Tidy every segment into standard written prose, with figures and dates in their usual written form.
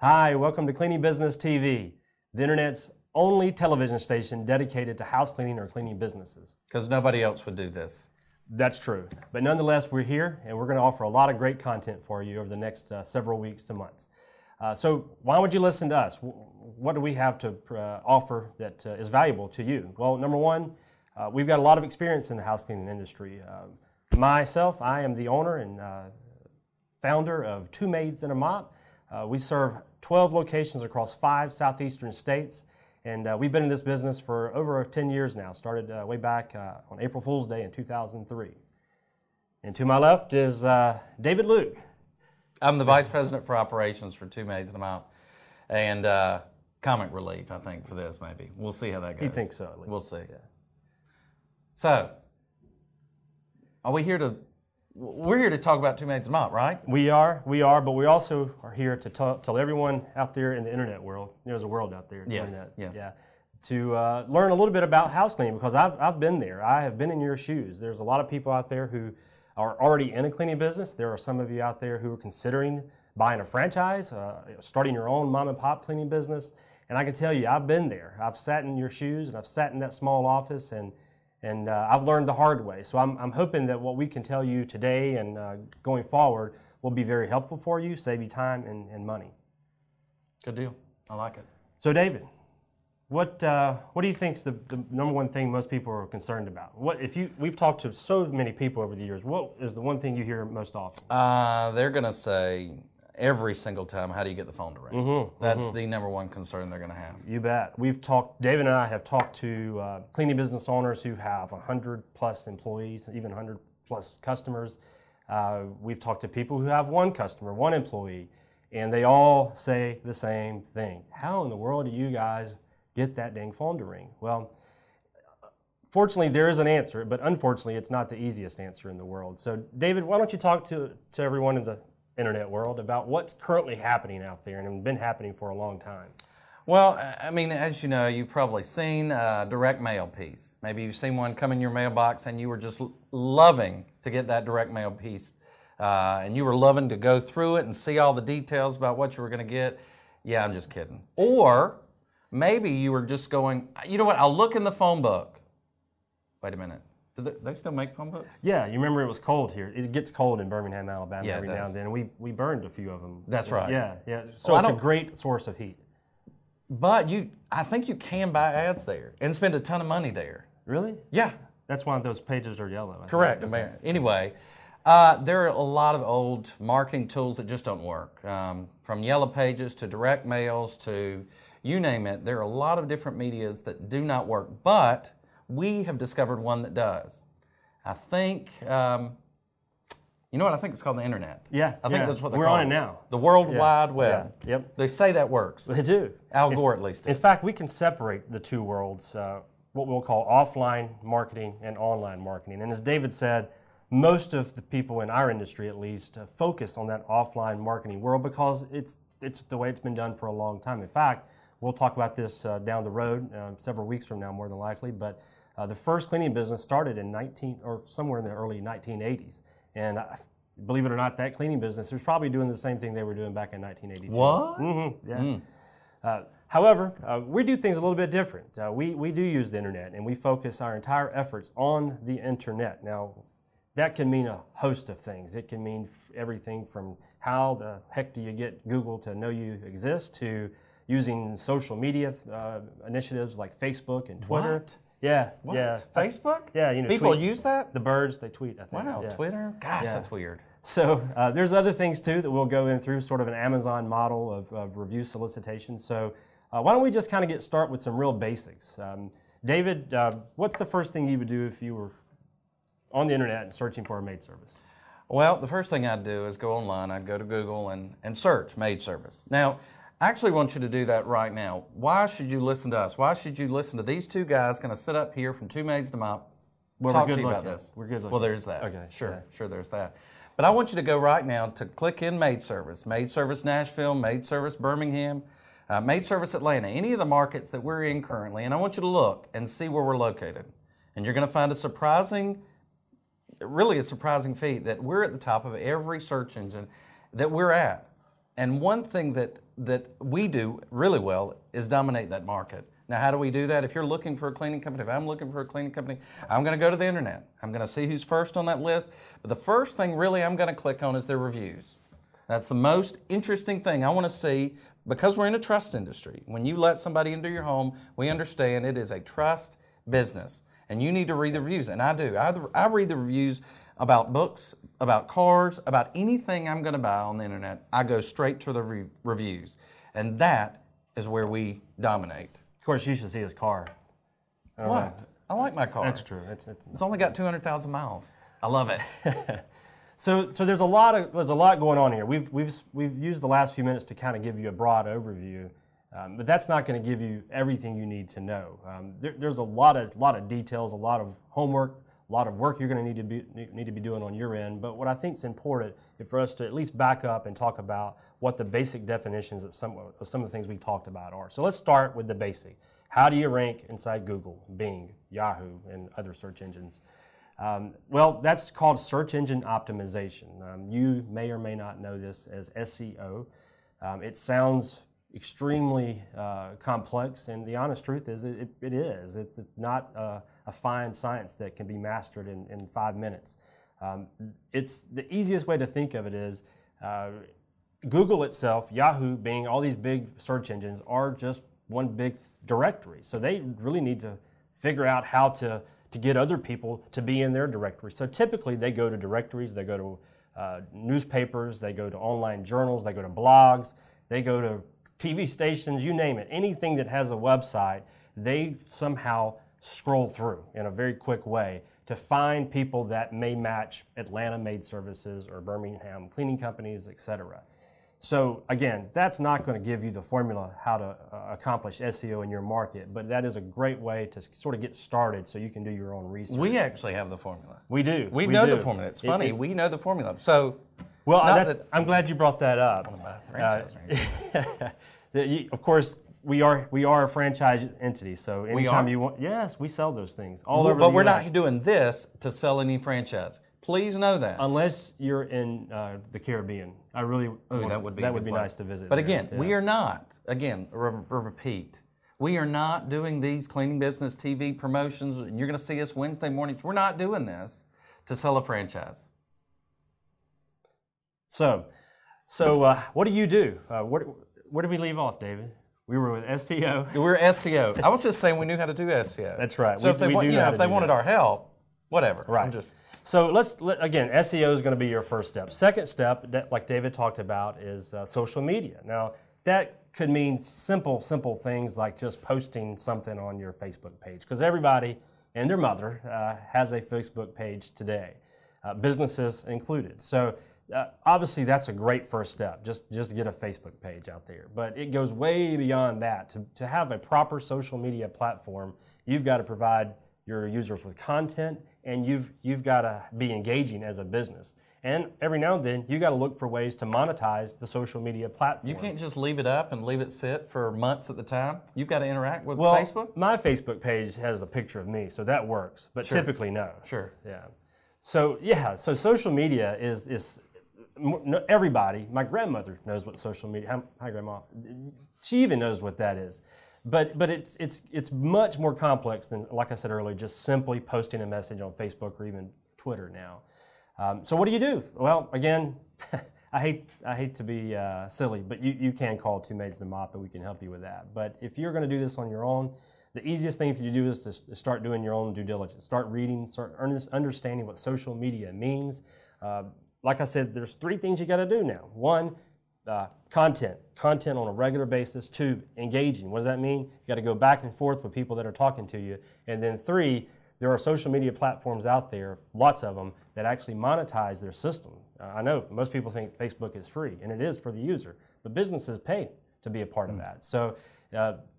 Hi, welcome to Cleaning Business TV, the internet's only television station dedicated to house cleaning or cleaning businesses. Because nobody else would do this. That's true. But nonetheless, we're here and we're going to offer a lot of great content for you over the next several weeks to months. So why would you listen to us? What do we have to offer that is valuable to you? Well, number one, we've got a lot of experience in the house cleaning industry. Myself, I am the owner and founder of Two Maids and a Mop. We serve 12 locations across 5 southeastern states, and we've been in this business for over 10 years now. Started way back on April Fool's Day in 2003. And to my left is David Luke. I'm the Vice President for Operations for Two Maids and a Mop, and comic relief, I think, for this maybe. We'll see how that goes. He thinks so, at least. We'll see. Yeah. So, are we here to... We're here to talk about Two Maids and a Mop, right? We are, but we also are here to tell everyone out there in the internet world, there's a world out there. Yes, internet, yes. Yeah, to learn a little bit about house cleaning, because I've been there. I have been in your shoes. There's a lot of people out there who are already in a cleaning business. There are some of you out there who are considering buying a franchise, starting your own mom and pop cleaning business. And I can tell you, I've been there. I've sat in your shoes and I've sat in that small office and I've learned the hard way. So I'm hoping that what we can tell you today and going forward will be very helpful for you, save you time and money. Good deal. I like it. So David, what do you think is the number one thing most people are concerned about? We've talked to so many people over the years. What is the one thing you hear most often? They're going to say every single time, how do you get the phone to ring? That's the number one concern they're going to have. You bet. David and I have talked to cleaning business owners who have 100+ employees, even 100+ customers. We've talked to people who have one customer, one employee, and they all say the same thing. How in the world do you guys get that dang phone to ring? Well, fortunately, there is an answer, but unfortunately, it's not the easiest answer in the world. So, David, why don't you talk to everyone in the internet world about what's currently happening out there and has been happening for a long time? Well, I mean, as you know, you've probably seen a direct mail piece. Maybe you've seen one come in your mailbox and you were just loving to get that direct mail piece. And you were loving to go through it and see all the details about what you were going to get. Yeah, I'm just kidding. Or maybe you were just going, you know what, I'll look in the phone book. Wait a minute. Do they still make phone books? Yeah, you remember it was cold here. It gets cold in Birmingham, Alabama Yeah, every now and then. And we burned a few of them. That's right. Yeah, yeah. So it's a great source of heat. But I think you can buy ads there and spend a ton of money there. Really? Yeah. That's why those pages are yellow. Correct. Anyway, there are a lot of old marketing tools that just don't work. From yellow pages to direct mails to you name it, there are a lot of different medias that do not work. But we have discovered one that does. I think, you know what? I think it's called the internet. Yeah, I think that's what they're We're calling on it now. The World Wide Web. Yeah. Yep. They say that works. They do. Al Gore at least did. In fact, we can separate the two worlds, what we'll call offline marketing and online marketing. And as David said, most of the people in our industry, at least, focus on that offline marketing world because it's the way it's been done for a long time. In fact, we'll talk about this down the road, several weeks from now, more than likely. But the first cleaning business started in somewhere in the early 1980s. And believe it or not, that cleaning business was probably doing the same thing they were doing back in 1982. What? Yeah. However, we do things a little bit different. We do use the internet, and we focus our entire efforts on the internet. Now, that can mean a host of things. It can mean everything from how the heck do you get Google to know you exist to using social media initiatives like Facebook and Twitter. What? Yeah. What? Yeah. Facebook? Yeah. You know, people use that? The birds, they tweet, I think. Wow, yeah. Twitter? Gosh, that's weird. So there's other things too that we'll go in through, sort of an Amazon model of review solicitation. So why don't we just kind of start with some real basics. David, what's the first thing you would do if you were on the internet and searching for a maid service? Well, the first thing I'd do is go online. I'd go to Google and search maid service. Now, I actually want you to do that right now. Why should you listen to us? Why should you listen to these two guys going to sit up here from Two Maids to Mop, talk to you about this? We're good looking. Well, there's that. Okay. Sure, there's that. But I want you to go right now to click in maid service Nashville, maid service Birmingham, maid service Atlanta, any of the markets that we're in currently, and I want you to look and see where we're located. And you're going to find really a surprising feat that we're at the top of every search engine that we're at. And one thing that we do really well is dominate that market. Now, how do we do that? If you're looking for a cleaning company, if I'm looking for a cleaning company, I'm going to go to the internet. I'm going to see who's first on that list. But the first thing really I'm going to click on is their reviews. That's the most interesting thing I want to see, because we're in a trust industry. When you let somebody into your home, we understand it is a trust business. And you need to read the reviews, and I do. I read the reviews about books, about cars, about anything I'm going to buy on the internet. I go straight to the reviews. And that is where we dominate. Of course, you should see his car. What? I like my car. That's true. It's only got 200,000 miles. I love it. So there's a lot going on here. We've used the last few minutes to kind of give you a broad overview, but that's not going to give you everything you need to know. There's a lot of details, a lot of homework, a lot of work you're going to need to be doing on your end. But what I think is important is for us to at least back up and talk about what the basic definitions of some of the things we talked about are. So let's start with the basic. How do you rank inside Google, Bing, Yahoo, and other search engines? Well, that's called search engine optimization. You may or may not know this as SEO. It sounds extremely complex, and the honest truth is it is. It's not a fine science that can be mastered in 5 minutes. It's the easiest way to think of it is Google itself, Yahoo, Bing, all these big search engines are just one big directory. So they really need to figure out how to get other people to be in their directory. So typically they go to directories, they go to newspapers, they go to online journals, they go to blogs, they go to TV stations, you name it. Anything that has a website, they somehow scroll through in a very quick way to find people that may match Atlanta Maid Services or Birmingham cleaning companies, etc. So again, that's not going to give you the formula how to accomplish SEO in your market, but that is a great way to sort of get started so you can do your own research. We actually have the formula. We do. We know the formula. It's funny. We know the formula. So, well, I'm glad you brought that up. Of course, we are a franchise entity, so anytime you want, yes, we sell those things all over the US. But we're not doing this to sell any franchise. Please know that. Unless you're in the Caribbean. I really that would be nice to visit. But again, we are not, repeat, we are not doing these cleaning business TV promotions, and you're going to see us Wednesday mornings. We're not doing this to sell a franchise. So what do you do? Where did we leave off, David? We were with SEO. We were SEO. I was just saying we knew how to do SEO. That's right. So if they wanted our help, whatever. Right. So again, SEO is going to be your first step. Second step, like David talked about, is social media. Now, that could mean simple things like just posting something on your Facebook page, because everybody and their mother has a Facebook page today, businesses included. So obviously, that's a great first step, just get a Facebook page out there. But it goes way beyond that. To have a proper social media platform, you've got to provide your users with content, and you've got to be engaging as a business. And every now and then, you got to look for ways to monetize the social media platform. You can't just leave it up and leave it sit for months at the time. You've got to interact with well, Facebook? My Facebook page has a picture of me, so that works. But typically, no. Sure. Yeah. So social media is everybody. My grandmother knows what social media. Hi, Grandma. She even knows what that is. But it's much more complex than, like I said earlier, just simply posting a message on Facebook or even Twitter now. So what do you do? Well, again, I hate to be silly, but you can call Two Maids and a Mop, and we can help you with that. But if you're going to do this on your own, the easiest thing for you to do is to start doing your own due diligence. Start reading, start understanding what social media means. Like I said, there's 3 things you got to do now. 1, content on a regular basis. 2, engaging. What does that mean? You got to go back and forth with people that are talking to you. And then 3, there are social media platforms out there, lots of them, that actually monetize their system. I know most people think Facebook is free, and it is for the user, but businesses pay to be a part of that. So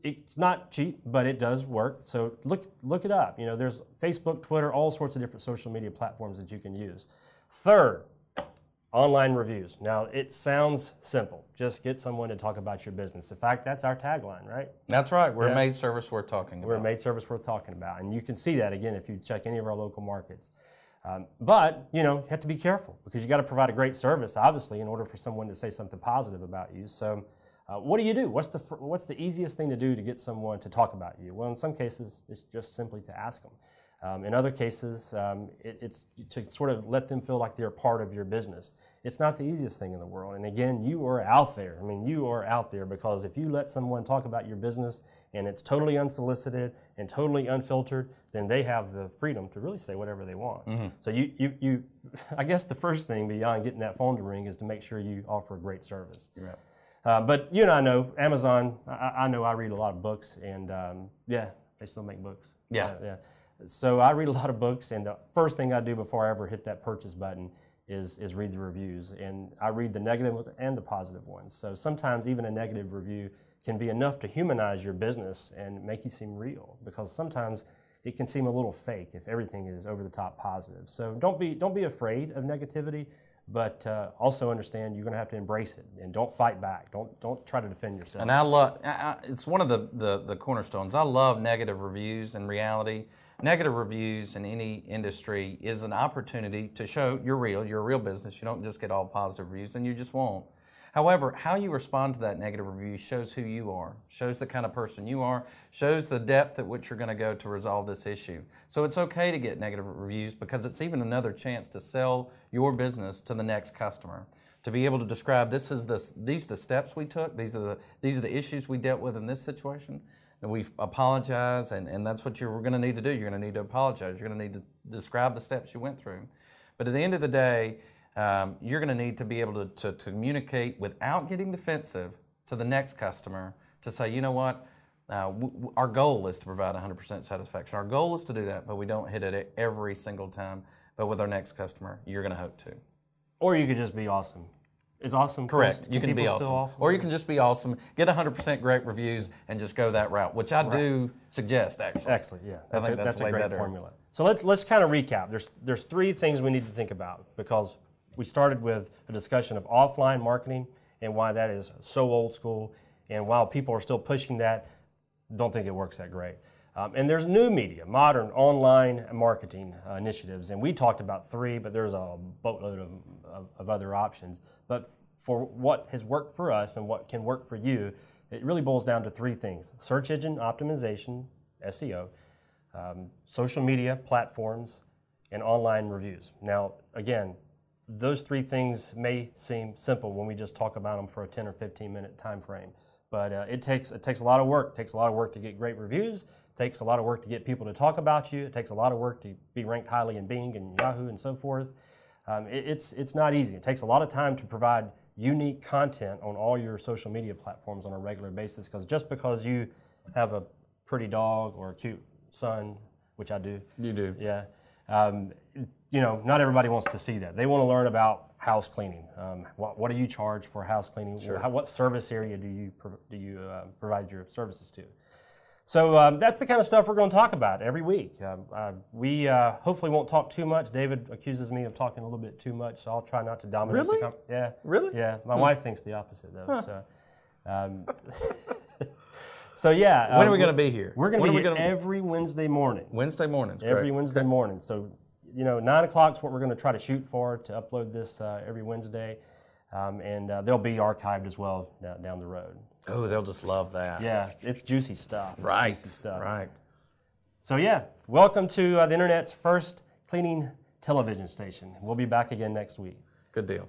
it's not cheap, but it does work. So look it up. You know, there's Facebook, Twitter, all sorts of different social media platforms that you can use. Third, online reviews. Now, it sounds simple. Just get someone to talk about your business. In fact, that's our tagline, right? That's right. We're a maid service worth talking about. We're a maid service worth talking about. And you can see that, again, if you check any of our local markets. But you know, you have to be careful because you got to provide a great service, obviously, in order for someone to say something positive about you. So, what do you do? What's the easiest thing to do to get someone to talk about you? Well, in some cases, it's just simply to ask them. In other cases, it's to sort of let them feel like they're a part of your business. It's not the easiest thing in the world. And again, you are out there. I mean, you are out there because if you let someone talk about your business and it's totally unsolicited and totally unfiltered, then they have the freedom to really say whatever they want. Mm-hmm. So you, I guess the first thing beyond getting that phone to ring is to make sure you offer a great service. Right. But you and I know, Amazon, I know I read a lot of books and yeah, they still make books. Yeah. So I read a lot of books, and the first thing I do before I ever hit that purchase button is read the reviews. And I read the negative ones and the positive ones. So sometimes even a negative review can be enough to humanize your business and make you seem real, because sometimes it can seem a little fake if everything is over the top positive. So don't be afraid of negativity, but also understand you're going to have to embrace it and don't fight back. Don't try to defend yourself. And I love it's one of the cornerstones. I love negative reviews. In reality, negative reviews in any industry is an opportunity to show you're real. You're a real business. You don't just get all positive reviews, and you just won't. However, how you respond to that negative review shows who you are, shows the kind of person you are, shows the depth at which you're going to go to resolve this issue. So it's okay to get negative reviews because it's even another chance to sell your business to the next customer. To be able to describe these are the steps we took, these are the issues we dealt with in this situation, and we've apologized, and that's what you're going to need to do. You're going to need to apologize. You're going to need to describe the steps you went through. But at the end of the day, you're going to need to be able to communicate without getting defensive to the next customer to say, you know what, our goal is to provide 100% satisfaction. Our goal is to do that, but we don't hit it every single time. But with our next customer, you're going to hope to. Or you could just be awesome. Is awesome correct? You can be awesome. Or you can just be awesome, get 100% great reviews, and just go that route, which I do suggest, actually. Excellent, yeah. I think that's a way great better. Formula. So let's kind of recap. There's three things we need to think about, because we started with a discussion of offline marketing and why that is so old school, and while people are still pushing that, don't think it works that great. And there's new media, modern online marketing initiatives, and we talked about three, but there's a boatload of other options. But for what has worked for us and what can work for you, it really boils down to three things: search engine optimization, SEO, social media platforms, and online reviews. Now, again, those three things may seem simple when we just talk about them for a 10 or 15 minute time frame, but it takes a lot of work. It takes a lot of work to get great reviews. It takes a lot of work to get people to talk about you. It takes a lot of work to be ranked highly in Bing and Yahoo and so forth. It's not easy. It takes a lot of time to provide unique content on all your social media platforms on a regular basis, because just because you have a pretty dog or a cute son, which I do. You do. Yeah. You know, not everybody wants to see that. They want to learn about house cleaning. What do you charge for house cleaning? Sure. What service area do you provide your services to? So that's the kind of stuff we're going to talk about every week. We hopefully won't talk too much. David accuses me of talking a little bit too much, so I'll try not to dominate. Really? Yeah. Really? Yeah. My wife thinks the opposite, though. So, so yeah. When are we going to be here? We're going to be here every Wednesday morning. Wednesday mornings. Every Wednesday morning. So, you know, 9 o'clock is what we're going to try to shoot for, to upload this every Wednesday. And they'll be archived as well down the road. Oh, they'll just love that. Yeah, it's juicy stuff. Right, juicy stuff. Right. So yeah, welcome to the internet's first cleaning television station. We'll be back again next week. Good deal.